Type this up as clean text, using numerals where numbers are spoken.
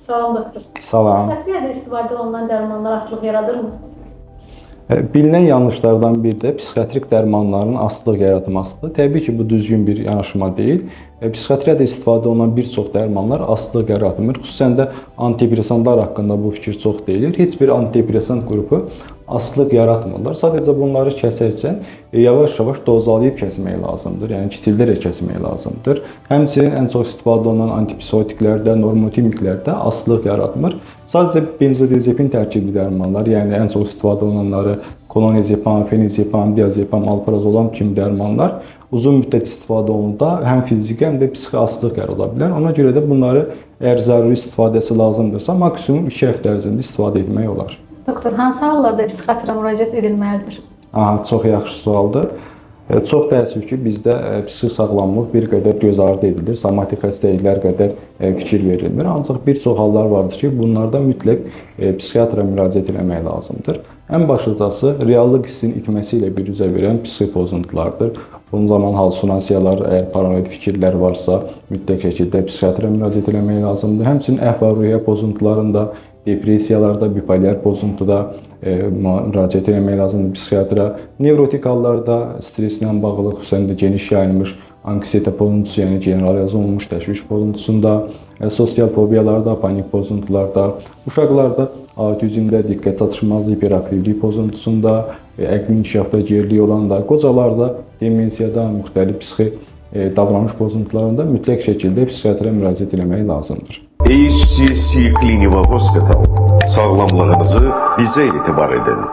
Salam doktor. Salam. Psixiatriyada istifadə olunan dərmanlar asılılıq yaradırmı? Bilinən yanlışlardan biri də psixiatrik dərmanların asılılıq yaratmasıdır. Təbii ki, bu düzgün bir yanaşma deyil. Psixiatriyada istifadə olunan bir çox dərmanlar asılılıq yaratmır. Xüsusən də antidepresantlar haqqında bu fikir çox deyilir. Heç bir antidepresant qrupu asılılıq yaratmırlar. Sadəcə bunları kəsərkən yavaş-yavaş dozalayıb kəsmək lazımdır. Yəni kiçildirərək kəsmək lazımdır. Həmçinin ən çox istifadə olunan antipsixotiklərdə, normotimiklərdə asılılıq yaratmır. Sadəcə benzodiazepin tərkibli dərmanlar, yəni ən çox istifadə olunanları klonazepam, fenazepam, diazepam, alprazolam kimi dərmanlar uzun müddət istifadə olunanda həm fiziki, həm də psixi asılılıq yarada bilər. Ona görə də bunları əgər zəruri istifadəsi lazımdırsa, maksimum 2 həftə ərzində istifadə etmək olar. Doktor, hansı hallarda psixiatra müraciət edilməlidir? Çox yaxşı sualdır. Çox təəssüf ki, bizdə psixi sağlamlıq bir qədər göz ardı edilir, somatik xəstəliklər qədər fikir verilmir. Ancaq bir çox hallar vardır ki, bunlarda mütləq psixiatra müraciət etmək lazımdır. Ən başlıcası reallıq hissinin itməsi ilə biruzə verən psixi pozuntulardır. Bunun zaman halüsinasiyalar, əgər paranoid fikirlər varsa, mütləq şəkildə psixiatra müraciət etmək lazımdır. Həmçinin əhval-ruhiyyə pozuntularında, depressiyalarda, bipolyar pozuntuda müraciət etmək lazımdır psixiatra. Nevrotik hallarda stresslə bağlı, xüsusən də geniş yayılmış anksiyete pozuntusu, yəni generalizə olunmuş təşviş pozuntusunda, sosial fobiyalarda, panik pozuntularda, uşaqlarda autizmdə, diqqət çatışmazlığı, hiperaktivlik pozuntusunda, əqli inkişafda gerilik olanda, qocalarda demensiyada, müxtəlif psixi davranış pozuntularında mütləq şəkildə psixiatra müraciət etmək lazımdır. HCC Clinical Hospital. Sağlamlığınızı bizə etibar edin.